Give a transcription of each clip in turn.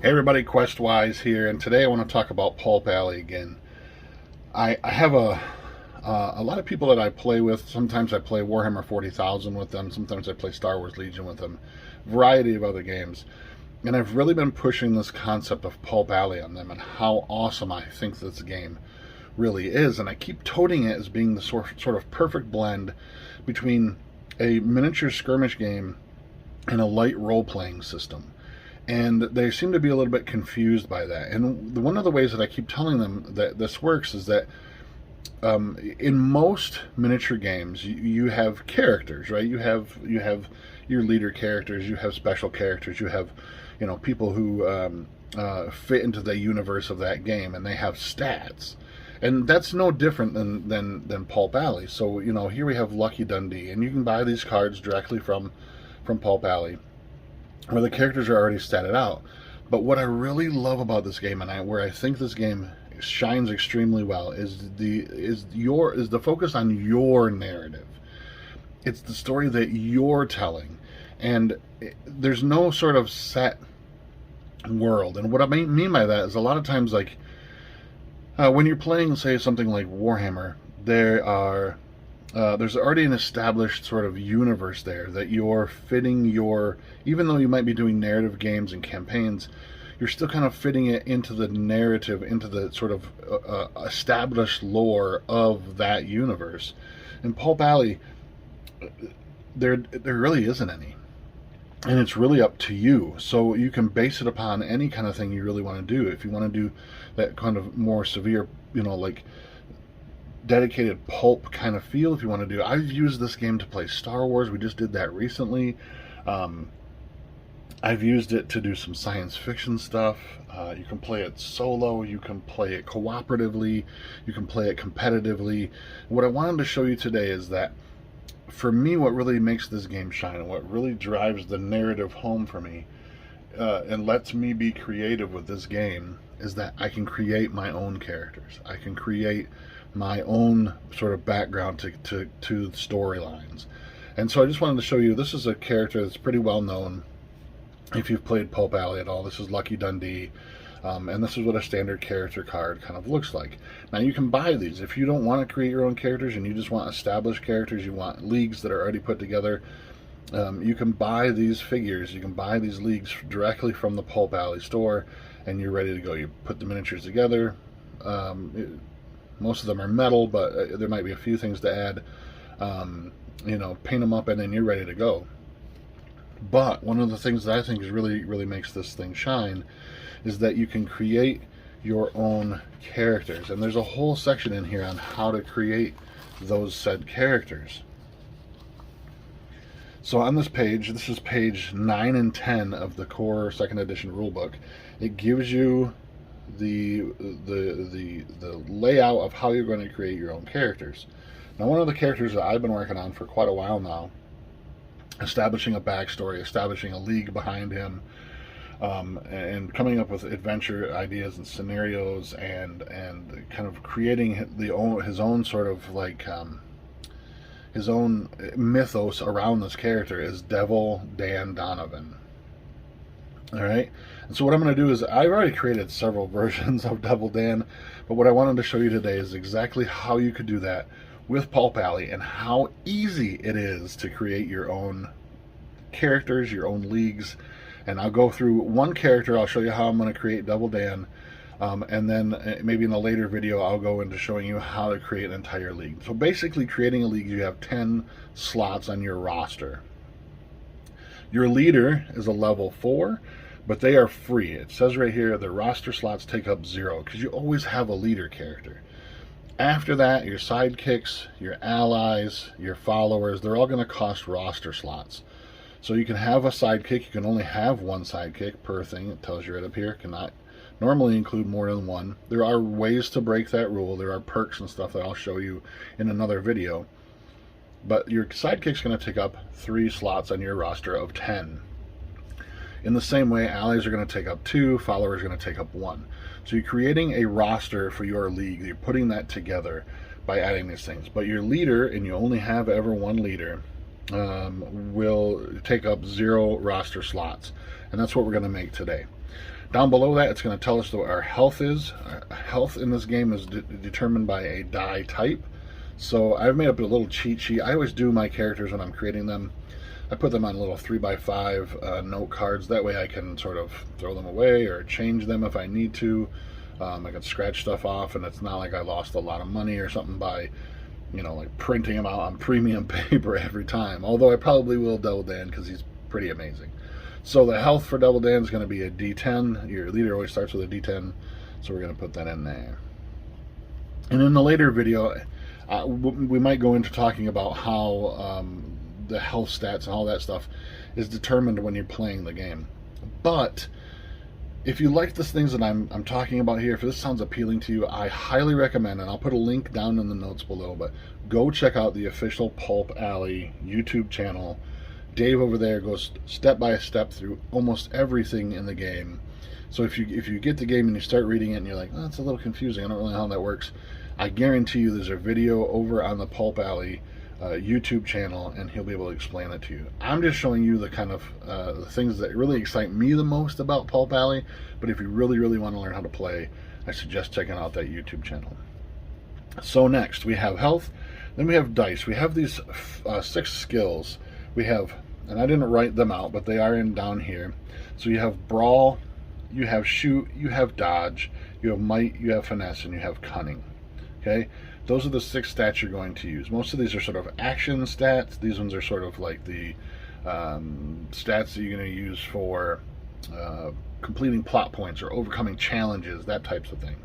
Hey everybody, Questwise here, and today I want to talk about Pulp Alley again. I have a lot of people that I play with. Sometimes I play Warhammer 40,000 with them. Sometimes I play Star Wars Legion with them. Variety of other games, and I've really been pushing this concept of Pulp Alley on them and how awesome I think this game really is. And I keep toting it as being the sort of perfect blend between a miniature skirmish game and a light role-playing system, and they seem to be a little bit confused by that. And one of the ways that I keep telling them that this works is that in most miniature games, you have characters, right? You have your leader characters, you have special characters, you have people who fit into the universe of that game, and they have stats. And that's no different than Pulp Alley. So here we have Lucky Dundee, and you can buy these cards directly from Pulp Alley, where the characters are already statted out. But what I really love about this game, and where I think this game shines extremely well, is the focus on your narrative. It's the story that you're telling, and there's no sort of set world. And what I mean by that is a lot of times, like when you're playing, say, something like Warhammer, there's already an established sort of universe there that you're fitting even though you might be doing narrative games and campaigns, you're still kind of fitting it into the narrative, into the sort of established lore of that universe. In Pulp Alley, there really isn't any. And it's really up to you. So you can base it upon any kind of thing you really want to do. If you want to do that kind of more severe, like dedicated pulp kind of feel, if you want to do, I've used this game to play Star Wars. We just did that recently. I've used it to do some science fiction stuff. You can play it solo, you can play it cooperatively, you can play it competitively. What I wanted to show you today is that for me, what really makes this game shine and what really drives the narrative home for me, and lets me be creative with this game, is that I can create my own characters. I can create my own sort of background to storylines. And so I just wanted to show you, this is a character that's pretty well known if you've played Pulp Alley at all. This is Lucky Dundee, and this is what a standard character card kind of looks like. Now you can buy these if you don't want to create your own characters and you just want established characters, you want leagues that are already put together. You can buy these figures, you can buy these leagues directly from the Pulp Alley store, and you're ready to go. You put the miniatures together. Most of them are metal, but there might be a few things to add. Paint them up, and then you're ready to go. But one of the things that I think is really makes this thing shine is that you can create your own characters. And there's a whole section in here on how to create those said characters. So on this page, this is page 9 and 10 of the core 2nd edition rulebook. It gives you the layout of how you're going to create your own characters. Now, one of the characters that I've been working on for quite a while now, establishing a backstory, establishing a league behind him, and coming up with adventure ideas and scenarios, and kind of creating his own sort of like his own mythos around this character, is Devil Dan Donovan. All right, and so what I'm going to do is, I've already created several versions of Devil Dan, but what I wanted to show you today is exactly how you could do that with Pulp Alley, and how easy it is to create your own characters, your own leagues. And I'll go through one character, I'll show you how I'm going to create Devil Dan, and then maybe in a later video I'll go into showing you how to create an entire league. So basically, creating a league, you have 10 slots on your roster. Your leader is a level 4, but they are free. It says right here the roster slots take up 0, because you always have a leader character. After that, your sidekicks, your allies, your followers, they're all going to cost roster slots. So you can have a sidekick. You can only have one sidekick per thing. It tells you right up here. Cannot normally include more than one. There are ways to break that rule. There are perks and stuff that I'll show you in another video. But your sidekick's going to take up 3 slots on your roster of 10. In the same way, allies are going to take up 2, followers are going to take up 1. So you're creating a roster for your league. You're putting that together by adding these things. But your leader, and you only have ever one leader, will take up 0 roster slots. And that's what we're going to make today. Down below that, it's going to tell us what our health is. Our health in this game is determined by a die type. So I've made up a little cheat sheet. I always do my characters when I'm creating them. I put them on little 3x5 note cards. That way I can sort of throw them away or change them if I need to. I can scratch stuff off, and it's not like I lost a lot of money or something by, you know, like printing them out on premium paper every time. Although I probably will Devil Dan because he's pretty amazing. So the health for Devil Dan is going to be a D10. Your leader always starts with a D10, so we're going to put that in there. And in the later video, we might go into talking about how the health stats and all that stuff is determined when you're playing the game. But if you like the things that I'm talking about here, if this sounds appealing to you, I highly recommend, and I'll put a link down in the notes below, but go check out the official Pulp Alley YouTube channel. Dave over there goes step by step through almost everything in the game. So if you get the game and you start reading it and you're like, oh, that's a little confusing, I don't really know how that works, I guarantee you there's a video over on the Pulp Alley YouTube channel, and he'll be able to explain it to you. I'm just showing you the kind of the things that really excite me the most about Pulp Alley, but if you really want to learn how to play, I suggest checking out that YouTube channel. So next we have health, then we have dice. We have these 6 skills. We have, and I didn't write them out, but they are in down here. So you have brawl, you have shoot, you have dodge, you have might, you have finesse, and you have cunning. Okay, those are the 6 stats you're going to use. Most of these are sort of action stats. These ones are sort of like the stats that you're going to use for completing plot points or overcoming challenges, that types of thing.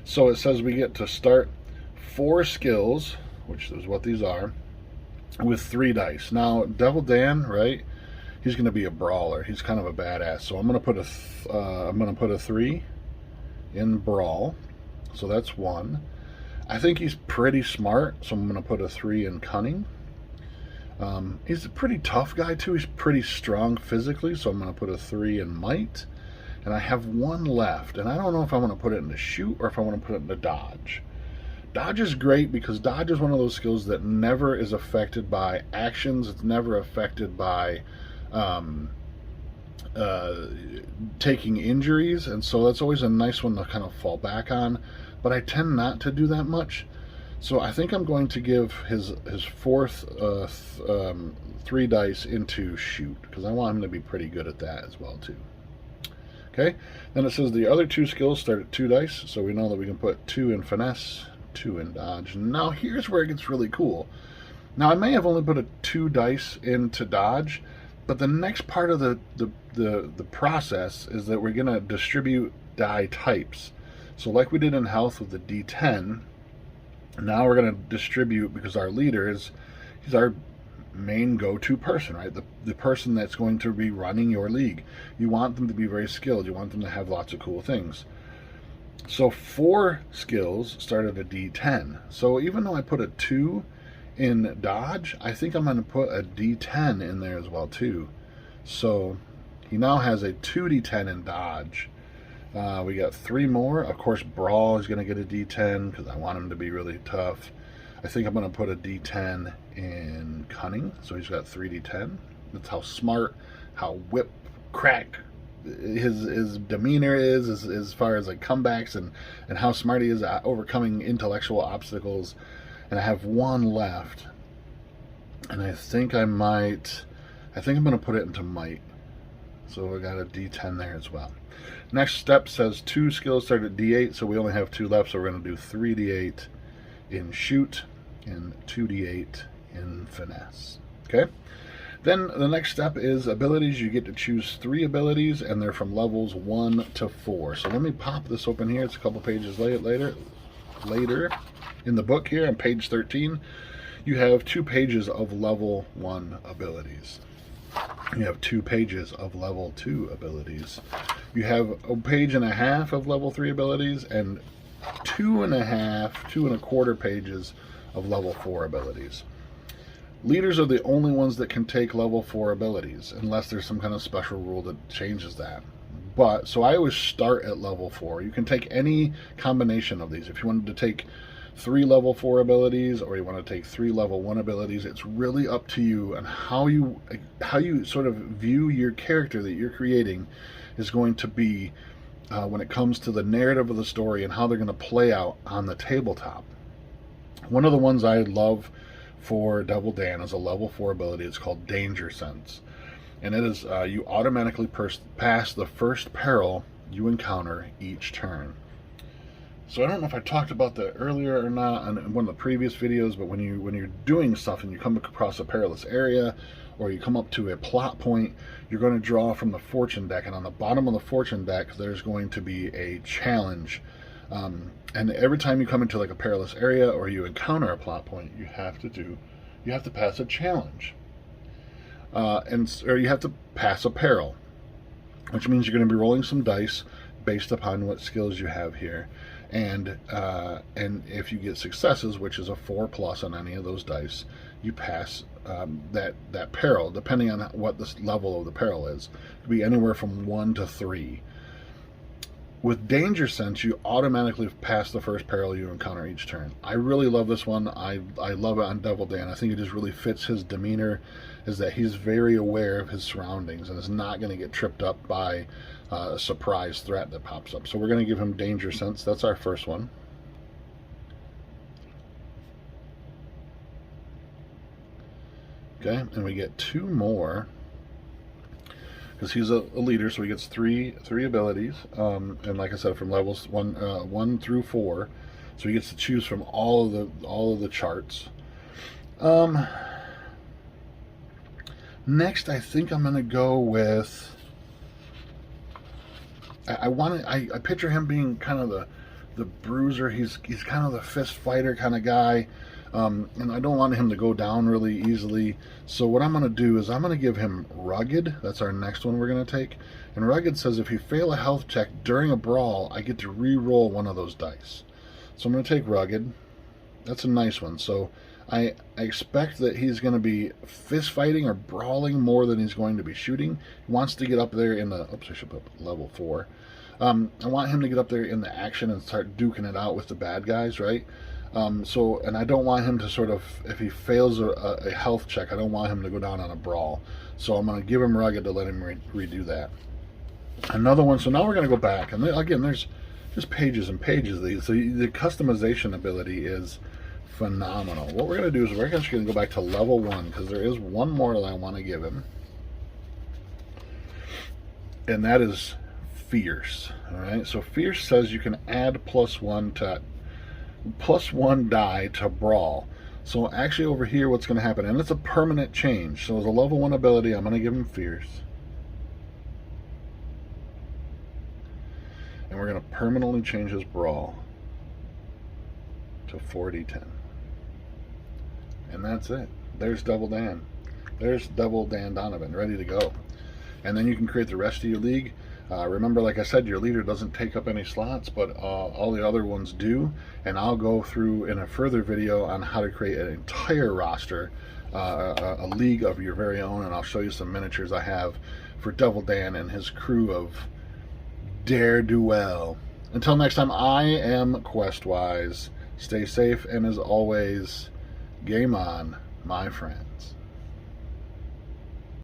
So it says we get to start 4 skills, which is what these are, with 3 dice. Now, Devil Dan, right? He's going to be a brawler. He's kind of a badass. So I'm going to put a 3 in brawl. So that's 1. I think he's pretty smart, so I'm going to put a 3 in cunning. He's a pretty tough guy too. He's pretty strong physically, so I'm going to put a 3 in might. And I have 1 left, and I don't know if I want to put it into shoot or if I want to put it into dodge. Dodge is great because dodge is one of those skills that never is affected by actions. It's never affected by taking injuries, and so that's always a nice one to kind of fall back on. But I tend not to do that much, so I think I'm going to give his 4th 3 dice into shoot, because I want him to be pretty good at that as well too. Okay, then it says the other 2 skills start at 2 dice, so we know that we can put 2 in finesse, 2 in dodge. Now here's where it gets really cool. Now I may have only put a 2 dice into dodge, but the next part of the process is that we're going to distribute die types. So like we did in health with the D10, now we're going to distribute, because our leader he's our main go-to person, right? The person that's going to be running your league. You want them to be very skilled. You want them to have lots of cool things. So 4 skills start at a D10. So even though I put a 2 in dodge, I think I'm going to put a D10 in there as well too. So he now has a 2D10 in dodge. We got 3 more. Of course, brawl is going to get a D10 because I want him to be really tough. I think I'm going to put a D10 in cunning, so he's got 3D10. That's how smart, how whip crack his demeanor is as far as like comebacks and how smart he is at overcoming intellectual obstacles. And I have 1 left, and I think I'm going to put it into might. So I got a D10 there as well. Next step says 2 skills start at D8, so we only have 2 left, so we're going to do 3D8 in shoot and 2D8 in finesse. Okay? Then the next step is abilities. You get to choose 3 abilities, and they're from levels 1 to 4. So let me pop this open here. It's a couple pages later in the book here on page 13. You have 2 pages of level 1 abilities. You have 2 pages of level 2 abilities. You have a page and a half of level 3 abilities and 2.25 pages of level 4 abilities. Leaders are the only ones that can take level 4 abilities, unless there's some kind of special rule that changes that. But, so I always start at level 4. You can take any combination of these. If you wanted to take 3 level 4 abilities, or you want to take 3 level 1 abilities, it's really up to you, and how you sort of view your character that you're creating is going to be when it comes to the narrative of the story and how they're going to play out on the tabletop. One of the ones I love for Devil Dan is a level 4 ability. It's called Danger Sense. And it is you automatically pass the first peril you encounter each turn. So I don't know if I talked about that earlier or not in one of the previous videos, but when you're doing stuff and you come across a perilous area or you come up to a plot point, you're going to draw from the fortune deck, and on the bottom of the fortune deck there's going to be a challenge. And every time you come into like a perilous area or you encounter a plot point, you have to pass a challenge. Or you have to pass a peril, which means you're going to be rolling some dice based upon what skills you have here. And if you get successes, which is a 4+ on any of those dice, you pass that peril, depending on what the level of the peril is. It could be anywhere from 1 to 3. With Danger Sense, you automatically pass the first peril you encounter each turn. I really love this one. I love it on Devil Dan. I think it just really fits his demeanor, is that he's very aware of his surroundings and is not going to get tripped up by a surprise threat that pops up. So we're going to give him Danger Sense. That's our first one. Okay, and we get 2 more. Because he's a leader, so he gets three abilities, and like I said, from levels 1 through 4, so he gets to choose from all of the charts. Next, I think I'm gonna go with. I picture him being kind of the bruiser. He's kind of the fist fighter kind of guy. And I don't want him to go down really easily. So what I'm going to do is I'm going to give him Rugged. That's our next one we're going to take. And Rugged says if you fail a health check during a brawl, I get to re-roll one of those dice. So I'm going to take Rugged. That's a nice one. So I expect that he's going to be fist fighting or brawling more than he's going to be shooting. He wants to get up there in the... Oops, I should put level 4. I want him to get up there in the action and start duking it out with the bad guys, right? And I don't want him to sort of, if he fails a health check, I don't want him to go down on a brawl. So I'm going to give him Rugged to let him redo that. Another one, so now we're going to go back. And again, there's just pages and pages of these. So the customization ability is phenomenal. What we're going to do is we're just going to go back to level 1, because there is one more that I want to give him. And that is Fierce. All right, so Fierce says you can add +1 die to brawl. So actually over here what's going to happen, and it's a permanent change, so as a level 1 ability I'm going to give him Fierce, and we're going to permanently change his brawl to 4d10, and that's it. There's Devil Dan. There's Devil Dan Donovan ready to go. And then you can create the rest of your league. Remember, like I said, your leader doesn't take up any slots, but all the other ones do. And I'll go through in a further video on how to create an entire roster, a league of your very own, and I'll show you some miniatures I have for Devil Dan and his crew of dare-do-well. Until next time, I am Questwise. Stay safe, and as always, game on, my friend.